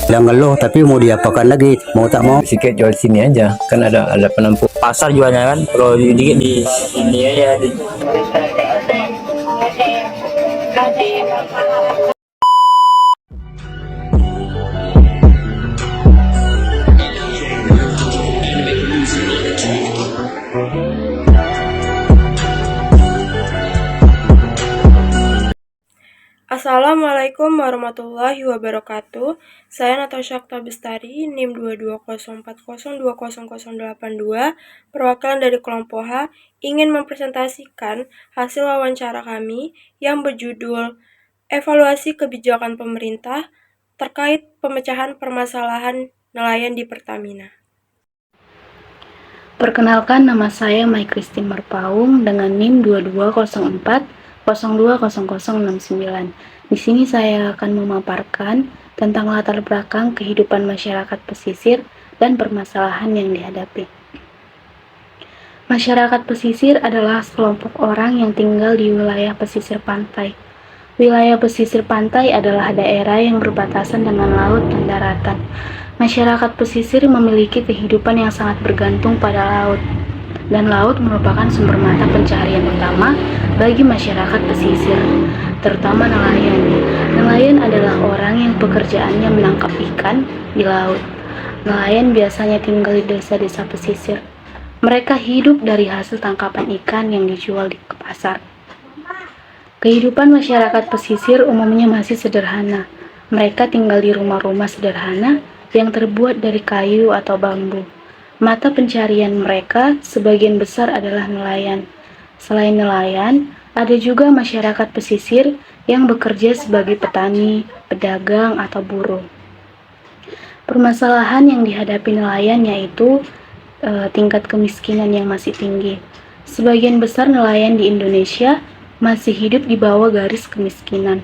Udah ngeluh tapi mau diapakan lagi, mau tak mau. Sedikit jual sini aja, kan ada penampung. Pasar jualnya kan, kalau dikit di sini aja. Assalamualaikum warahmatullahi wabarakatuh. Saya Natasha Oktabestari, NIM 22040200082, perwakilan dari kelompok H, ingin mempresentasikan hasil wawancara kami yang berjudul Evaluasi Kebijakan Pemerintah terkait pemecahan permasalahan nelayan di Pertamina. Perkenalkan, nama saya Mai Christine Marpaung dengan NIM 2204020069. Di sini saya akan memaparkan tentang latar belakang kehidupan masyarakat pesisir dan permasalahan yang dihadapi. Masyarakat pesisir adalah sekelompok orang yang tinggal di wilayah pesisir pantai. Wilayah pesisir pantai adalah daerah yang berbatasan dengan laut dan daratan. Masyarakat pesisir memiliki kehidupan yang sangat bergantung pada laut, dan laut merupakan sumber mata pencaharian utama bagi masyarakat pesisir, terutama nelayan. Nelayan adalah orang yang pekerjaannya menangkap ikan di laut. Nelayan biasanya tinggal di desa-desa pesisir. Mereka hidup dari hasil tangkapan ikan yang dijual di pasar. Kehidupan masyarakat pesisir umumnya masih sederhana. Mereka tinggal di rumah-rumah sederhana yang terbuat dari kayu atau bambu. Mata pencarian mereka sebagian besar adalah nelayan. Selain nelayan, ada juga masyarakat pesisir yang bekerja sebagai petani, pedagang, atau buruh. Permasalahan yang dihadapi nelayan yaitu tingkat kemiskinan yang masih tinggi. Sebagian besar nelayan di Indonesia masih hidup di bawah garis kemiskinan.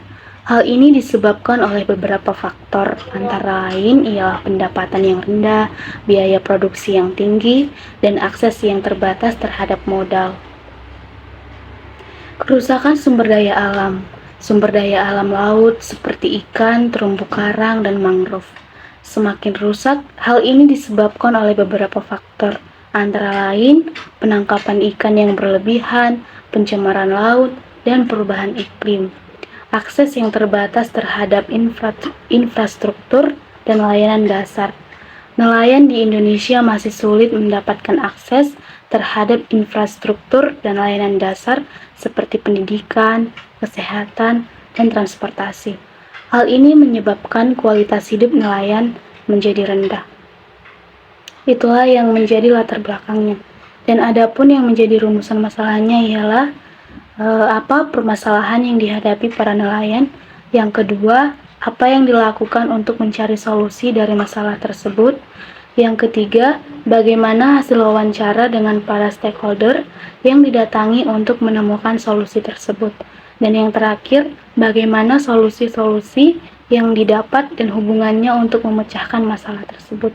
Hal ini disebabkan oleh beberapa faktor, antara lain ialah pendapatan yang rendah, biaya produksi yang tinggi, dan akses yang terbatas terhadap modal. Kerusakan sumber daya alam laut seperti ikan, terumbu karang, dan mangrove semakin rusak. Hal ini disebabkan oleh beberapa faktor, antara lain penangkapan ikan yang berlebihan, pencemaran laut, dan perubahan iklim. Akses yang terbatas terhadap infrastruktur dan layanan dasar. Nelayan di Indonesia masih sulit mendapatkan akses terhadap infrastruktur dan layanan dasar seperti pendidikan, kesehatan, dan transportasi. Hal ini menyebabkan kualitas hidup nelayan menjadi rendah. Itulah yang menjadi latar belakangnya. Dan adapun yang menjadi rumusan masalahnya ialah apa permasalahan yang dihadapi para nelayan. Yang kedua, apa yang dilakukan untuk mencari solusi dari masalah tersebut. Yang ketiga, bagaimana hasil wawancara dengan para stakeholder yang didatangi untuk menemukan solusi tersebut. Dan yang terakhir, bagaimana solusi-solusi yang didapat dan hubungannya untuk memecahkan masalah tersebut.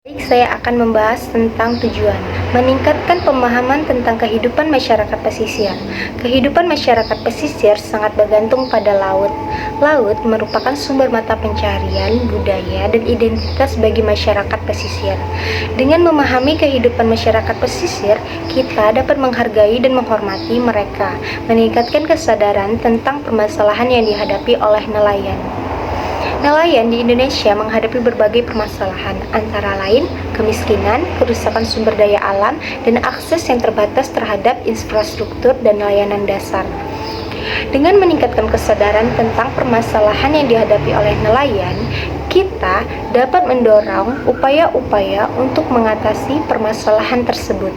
Baik, saya akan membahas tentang tujuan, meningkatkan pemahaman tentang kehidupan masyarakat pesisir. Kehidupan masyarakat pesisir sangat bergantung pada laut. Laut merupakan sumber mata pencaharian, budaya, dan identitas bagi masyarakat pesisir. Dengan memahami kehidupan masyarakat pesisir, kita dapat menghargai dan menghormati mereka, meningkatkan kesadaran tentang permasalahan yang dihadapi oleh nelayan. Nelayan di Indonesia menghadapi berbagai permasalahan, antara lain kemiskinan, kerusakan sumber daya alam, dan akses yang terbatas terhadap infrastruktur dan layanan dasar. Dengan meningkatkan kesadaran tentang permasalahan yang dihadapi oleh nelayan, kita dapat mendorong upaya-upaya untuk mengatasi permasalahan tersebut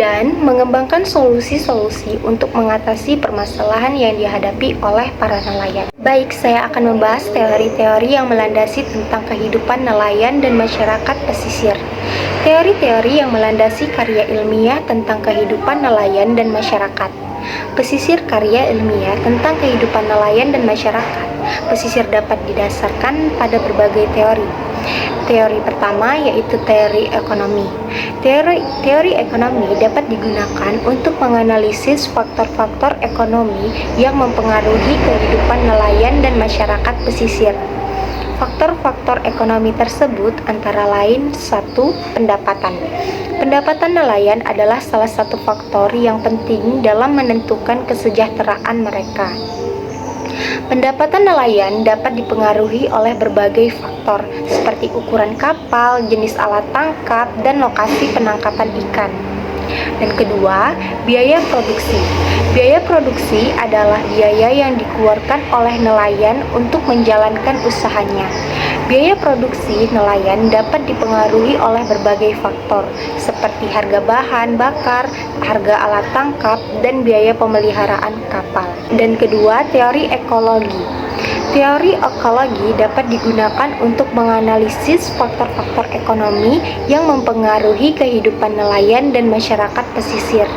dan mengembangkan solusi-solusi untuk mengatasi permasalahan yang dihadapi oleh para nelayan. Baik, saya akan membahas teori-teori yang melandasi tentang kehidupan nelayan dan masyarakat pesisir. Teori-teori yang melandasi karya ilmiah tentang kehidupan nelayan dan masyarakat. Pesisir karya ilmiah tentang kehidupan nelayan dan masyarakat. Pesisir dapat didasarkan pada berbagai teori. Teori pertama yaitu teori ekonomi. Teori ekonomi dapat digunakan untuk menganalisis faktor-faktor ekonomi yang mempengaruhi kehidupan nelayan dan masyarakat pesisir. Faktor-faktor ekonomi tersebut antara lain: 1. Pendapatan. Pendapatan nelayan adalah salah satu faktor yang penting dalam menentukan kesejahteraan mereka. Pendapatan nelayan dapat dipengaruhi oleh berbagai faktor, seperti ukuran kapal, jenis alat tangkap, dan lokasi penangkapan ikan. Dan kedua, biaya produksi. Biaya produksi adalah biaya yang dikeluarkan oleh nelayan untuk menjalankan usahanya. Biaya produksi nelayan dapat dipengaruhi oleh berbagai faktor, seperti harga bahan bakar, harga alat tangkap, dan biaya pemeliharaan kapal. Dan kedua, teori ekologi. Teori ekologi dapat digunakan untuk menganalisis faktor-faktor ekonomi yang mempengaruhi kehidupan nelayan dan masyarakat pesisir.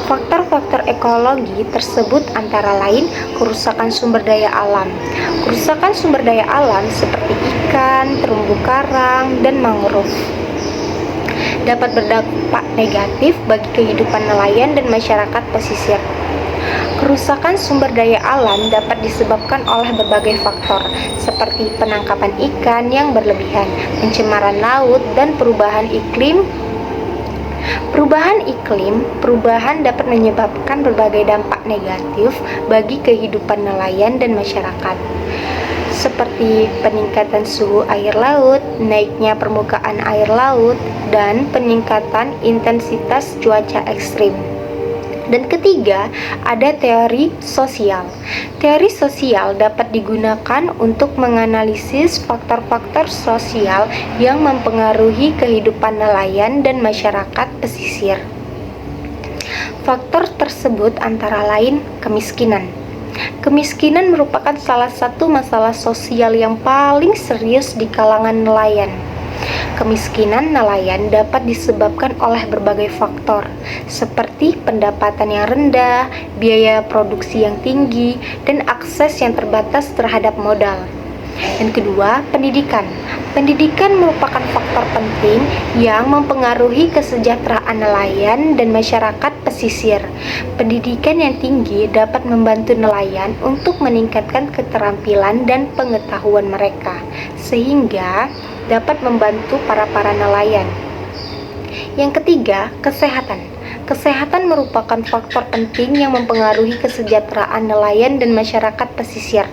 Faktor-faktor ekologi tersebut antara lain kerusakan sumber daya alam. Kerusakan sumber daya alam seperti ikan, terumbu karang, dan mangrove dapat berdampak negatif bagi kehidupan nelayan dan masyarakat pesisir. Kerusakan sumber daya alam dapat disebabkan oleh berbagai faktor, seperti penangkapan ikan yang berlebihan, pencemaran laut, dan perubahan iklim. Perubahan dapat menyebabkan berbagai dampak negatif bagi kehidupan nelayan dan masyarakat, seperti peningkatan suhu air laut, naiknya permukaan air laut, dan peningkatan intensitas cuaca ekstrim. Dan ketiga, ada teori sosial. Teori sosial dapat digunakan untuk menganalisis faktor-faktor sosial yang mempengaruhi kehidupan nelayan dan masyarakat pesisir. Faktor tersebut antara lain kemiskinan. Kemiskinan merupakan salah satu masalah sosial yang paling serius di kalangan nelayan. Kemiskinan nelayan dapat disebabkan oleh berbagai faktor, seperti pendapatan yang rendah, biaya produksi yang tinggi, dan akses yang terbatas terhadap modal. Dan kedua, pendidikan. Pendidikan merupakan faktor penting yang mempengaruhi kesejahteraan nelayan dan masyarakat pesisir. Pendidikan yang tinggi dapat membantu nelayan untuk meningkatkan keterampilan dan pengetahuan mereka, sehingga dapat membantu para nelayan. Yang ketiga, kesehatan. Kesehatan merupakan faktor penting yang mempengaruhi kesejahteraan nelayan dan masyarakat pesisir.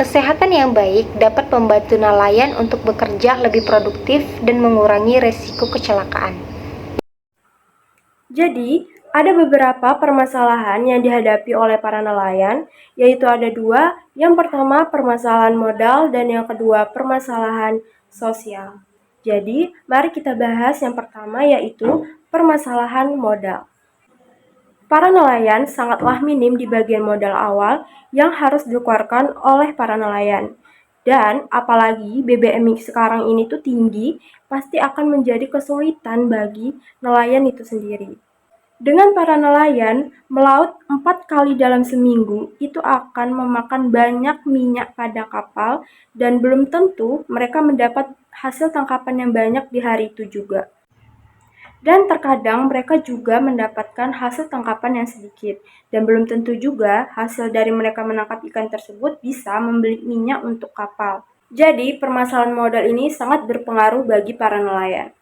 Kesehatan yang baik dapat membantu nelayan untuk bekerja lebih produktif dan mengurangi resiko kecelakaan. Jadi, ada beberapa permasalahan yang dihadapi oleh para nelayan, yaitu ada dua. Yang pertama, permasalahan modal, dan yang kedua, permasalahan sosial. Jadi, mari kita bahas yang pertama, yaitu permasalahan modal. Para nelayan sangatlah minim di bagian modal awal yang harus dikeluarkan oleh para nelayan. Dan apalagi BBM sekarang ini tuh tinggi, pasti akan menjadi kesulitan bagi nelayan itu sendiri. Dengan para nelayan melaut 4 kali dalam seminggu, itu akan memakan banyak minyak pada kapal dan belum tentu mereka mendapat hasil tangkapan yang banyak di hari itu juga. Dan terkadang mereka juga mendapatkan hasil tangkapan yang sedikit, dan belum tentu juga hasil dari mereka menangkap ikan tersebut bisa membeli minyak untuk kapal. Jadi, permasalahan modal ini sangat berpengaruh bagi para nelayan.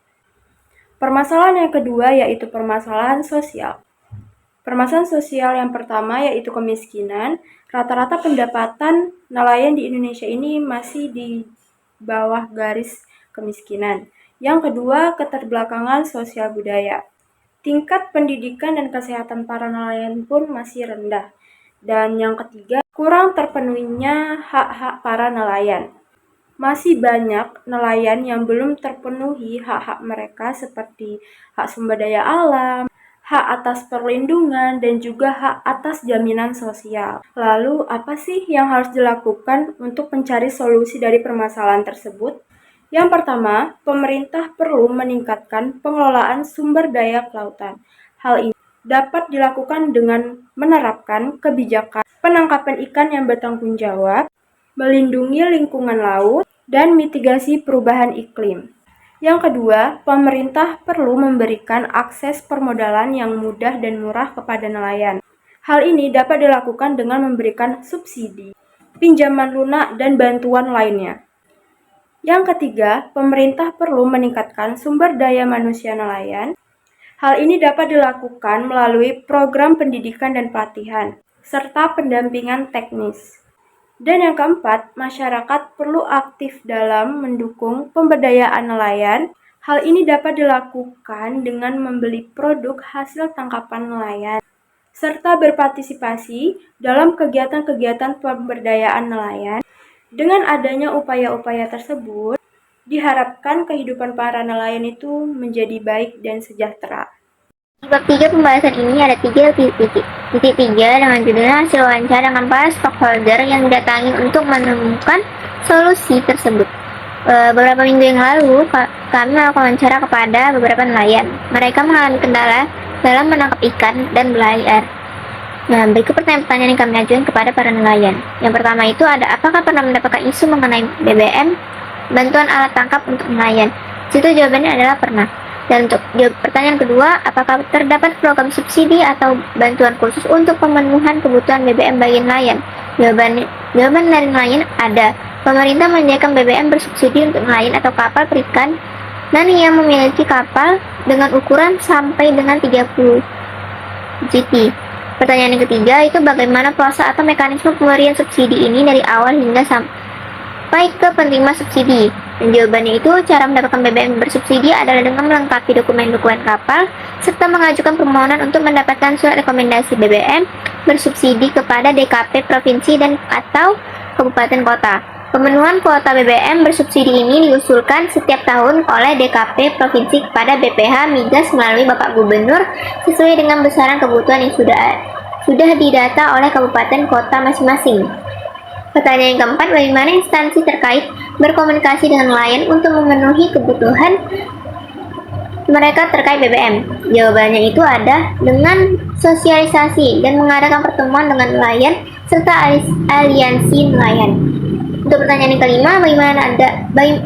Permasalahan yang kedua yaitu permasalahan sosial. Permasalahan sosial yang pertama yaitu kemiskinan. Rata-rata pendapatan nelayan di Indonesia ini masih di bawah garis kemiskinan. Yang kedua, keterbelakangan sosial budaya. Tingkat pendidikan dan kesehatan para nelayan pun masih rendah. Dan yang ketiga, kurang terpenuhinya hak-hak para nelayan. Masih banyak nelayan yang belum terpenuhi hak-hak mereka seperti hak sumber daya alam, hak atas perlindungan, dan juga hak atas jaminan sosial. Lalu, apa sih yang harus dilakukan untuk mencari solusi dari permasalahan tersebut? Yang pertama, pemerintah perlu meningkatkan pengelolaan sumber daya kelautan. Hal ini dapat dilakukan dengan menerapkan kebijakan penangkapan ikan yang bertanggung jawab, melindungi lingkungan laut, dan mitigasi perubahan iklim. Yang kedua, pemerintah perlu memberikan akses permodalan yang mudah dan murah kepada nelayan. Hal ini dapat dilakukan dengan memberikan subsidi. pinjaman lunak, dan bantuan lainnya. Yang ketiga, pemerintah perlu meningkatkan sumber daya manusia nelayan. Hal ini dapat dilakukan melalui program pendidikan dan pelatihan, serta pendampingan teknis. Dan yang keempat, masyarakat perlu aktif dalam mendukung pemberdayaan nelayan. Hal ini dapat dilakukan dengan membeli produk hasil tangkapan nelayan, serta berpartisipasi dalam kegiatan-kegiatan pemberdayaan nelayan. Dengan adanya upaya-upaya tersebut, diharapkan kehidupan para nelayan itu menjadi baik dan sejahtera. Di bab 3 pembahasan ini ada 3 titik. Titik 3 dengan judulnya hasil wawancara dengan para stakeholder yang didatangi untuk menemukan solusi tersebut. Beberapa minggu yang lalu, kami melakukan wawancara kepada beberapa nelayan. Mereka mengalami kendala dalam menangkap ikan dan belayar. Nah, berikut pertanyaan-pertanyaan yang kami ajukan kepada para nelayan. Yang pertama itu ada, apakah pernah mendapatkan isu mengenai BBM, bantuan alat tangkap untuk nelayan? Situ jawabannya adalah pernah. Dan untuk pertanyaan kedua, apakah terdapat program subsidi atau bantuan khusus untuk pemenuhan kebutuhan BBM bagi nelayan? Jawaban dari nelayan ada. Pemerintah menyediakan BBM bersubsidi untuk nelayan atau kapal perikan dan yang memiliki kapal dengan ukuran sampai dengan 30 GT. Pertanyaan yang ketiga itu bagaimana proses atau mekanisme pemberian subsidi ini dari awal hingga sampai ke penerima subsidi. Dan jawabannya itu cara mendapatkan BBM bersubsidi adalah dengan melengkapi dokumen-dokumen kapal serta mengajukan permohonan untuk mendapatkan surat rekomendasi BBM bersubsidi kepada DKP provinsi dan atau kabupaten kota. Pemenuhan kuota BBM bersubsidi ini diusulkan setiap tahun oleh DKP provinsi kepada BPH Migas melalui Bapak Gubernur sesuai dengan besaran kebutuhan yang sudah didata oleh kabupaten kota masing-masing. Pertanyaan yang keempat, bagaimana instansi terkait berkomunikasi dengan nelayan untuk memenuhi kebutuhan mereka terkait BBM? Jawabannya itu ada dengan sosialisasi dan mengadakan pertemuan dengan nelayan serta aliansi nelayan. Untuk pertanyaan yang kelima,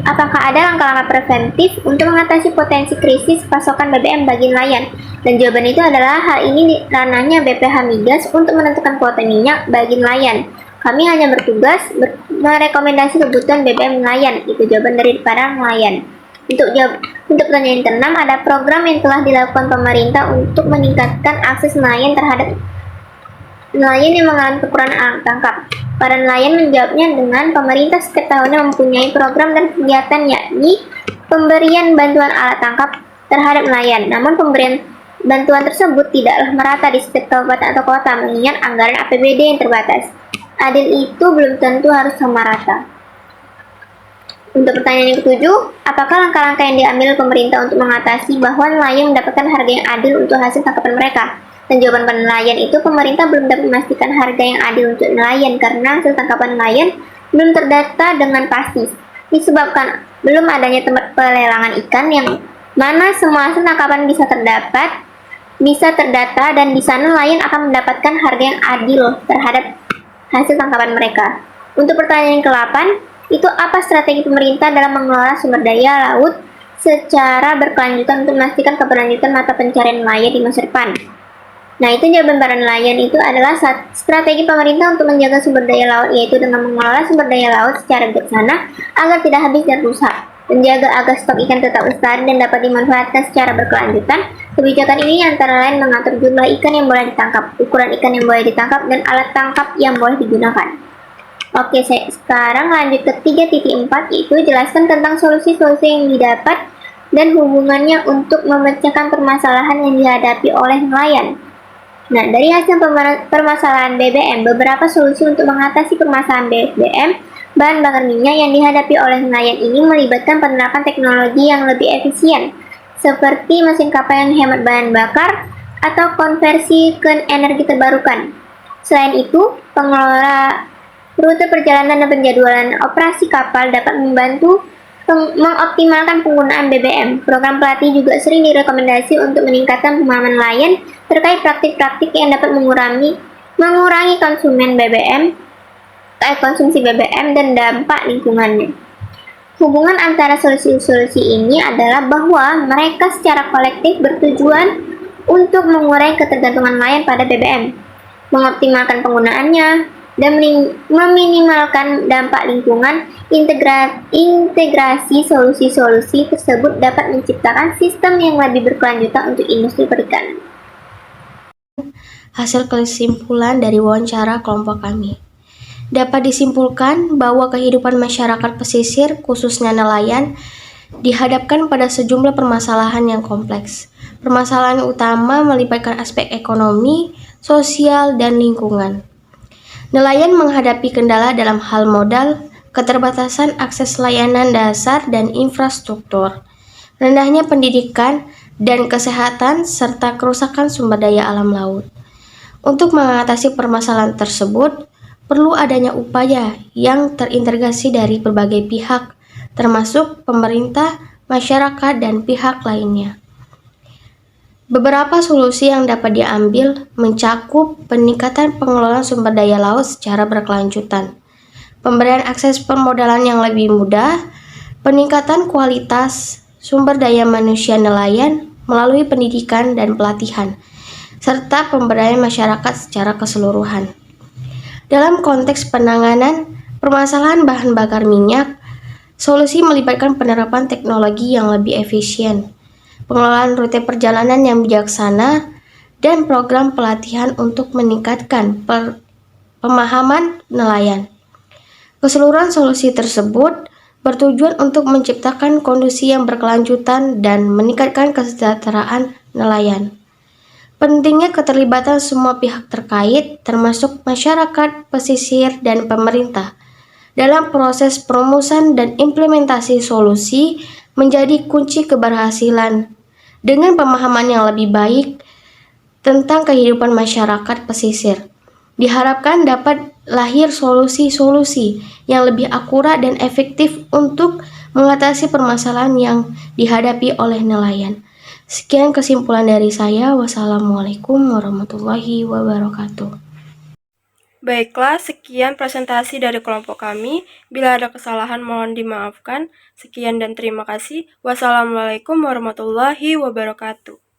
apakah ada langkah-langkah preventif untuk mengatasi potensi krisis pasokan BBM bagi nelayan? Dan jawaban itu adalah hal ini ranahnya BPH Migas untuk menentukan kuota minyak bagi nelayan. Kami hanya bertugas merekomendasi kebutuhan BBM nelayan. Itu jawaban dari para nelayan. Untuk pertanyaan yang keenam, ada program yang telah dilakukan pemerintah untuk meningkatkan akses nelayan terhadap nelayan yang mengalami kekurangan alat tangkap. Para nelayan menjawabnya dengan pemerintah setiap tahunnya mempunyai program dan kegiatan yakni pemberian bantuan alat tangkap terhadap nelayan. Namun pemberian bantuan tersebut tidaklah merata di setiap kabupaten atau kota mengingat anggaran APBD yang terbatas. Adil itu belum tentu harus sama rata. Untuk pertanyaan yang ketujuh, apakah langkah-langkah yang diambil pemerintah untuk mengatasi bahwa nelayan mendapatkan harga yang adil untuk hasil tangkapan mereka? Dan jawaban para nelayan itu pemerintah belum dapat memastikan harga yang adil untuk nelayan karena hasil tangkapan nelayan belum terdata dengan pasti disebabkan belum adanya tempat pelelangan ikan yang mana semua hasil tangkapan bisa terdata dan di sana nelayan akan mendapatkan harga yang adil terhadap hasil tangkapan mereka. Untuk pertanyaan yang ke-8, itu apa strategi pemerintah dalam mengelola sumber daya laut secara berkelanjutan untuk memastikan keberlanjutan mata pencarian nelayan di masa depan? Nah, itu jawaban para nelayan itu adalah strategi pemerintah untuk menjaga sumber daya laut, yaitu dengan mengelola sumber daya laut secara bijaksana agar tidak habis dan rusak, menjaga agar stok ikan tetap lestari dan dapat dimanfaatkan secara berkelanjutan. Kebijakan ini antara lain mengatur jumlah ikan yang boleh ditangkap, ukuran ikan yang boleh ditangkap, dan alat tangkap yang boleh digunakan. Oke, sekarang lanjut ke 3.4, yaitu jelaskan tentang solusi-solusi yang didapat dan hubungannya untuk memecahkan permasalahan yang dihadapi oleh nelayan. Nah, dari hasil permasalahan BBM, beberapa solusi untuk mengatasi permasalahan BBM, bahan bakar minyak yang dihadapi oleh nelayan ini melibatkan penerapan teknologi yang lebih efisien, seperti mesin kapal yang hemat bahan bakar atau konversi ke energi terbarukan. Selain itu, pengelola rute perjalanan dan penjadwalan operasi kapal dapat membantu mengoptimalkan penggunaan BBM. Program pelatih juga sering direkomendasi untuk meningkatkan pemahaman nelayan terkait praktik-praktik yang dapat mengurangi konsumsi BBM dan dampak lingkungannya. Hubungan antara solusi-solusi ini adalah bahwa mereka secara kolektif bertujuan untuk mengurangi ketergantungan nelayan pada BBM, mengoptimalkan penggunaannya, dan meminimalkan dampak lingkungan. Integrasi solusi-solusi tersebut dapat menciptakan sistem yang lebih berkelanjutan untuk industri perikanan. Hasil kesimpulan dari wawancara kelompok kami. Dapat disimpulkan bahwa kehidupan masyarakat pesisir, khususnya nelayan, dihadapkan pada sejumlah permasalahan yang kompleks. Permasalahan utama melibatkan aspek ekonomi, sosial, dan lingkungan. Nelayan menghadapi kendala dalam hal modal, keterbatasan akses layanan dasar dan infrastruktur, rendahnya pendidikan dan kesehatan, serta kerusakan sumber daya alam laut. Untuk mengatasi permasalahan tersebut, perlu adanya upaya yang terintegrasi dari berbagai pihak, termasuk pemerintah, masyarakat, dan pihak lainnya. Beberapa solusi yang dapat diambil mencakup peningkatan pengelolaan sumber daya laut secara berkelanjutan, pemberian akses permodalan yang lebih mudah, peningkatan kualitas sumber daya manusia nelayan melalui pendidikan dan pelatihan, serta pemberdayaan masyarakat secara keseluruhan. Dalam konteks penanganan permasalahan bahan bakar minyak, solusi melibatkan penerapan teknologi yang lebih efisien, pengelolaan rute perjalanan yang bijaksana, dan program pelatihan untuk meningkatkan pemahaman nelayan. Keseluruhan solusi tersebut bertujuan untuk menciptakan kondisi yang berkelanjutan dan meningkatkan kesejahteraan nelayan. Pentingnya keterlibatan semua pihak terkait, termasuk masyarakat, pesisir, dan pemerintah, dalam proses perumusan dan implementasi solusi menjadi kunci keberhasilan. Dengan pemahaman yang lebih baik tentang kehidupan masyarakat pesisir, diharapkan dapat lahir solusi-solusi yang lebih akurat dan efektif untuk mengatasi permasalahan yang dihadapi oleh nelayan. Sekian kesimpulan dari saya. Wassalamualaikum warahmatullahi wabarakatuh. Baiklah, sekian presentasi dari kelompok kami. Bila ada kesalahan mohon dimaafkan. Sekian dan terima kasih. Wassalamualaikum warahmatullahi wabarakatuh.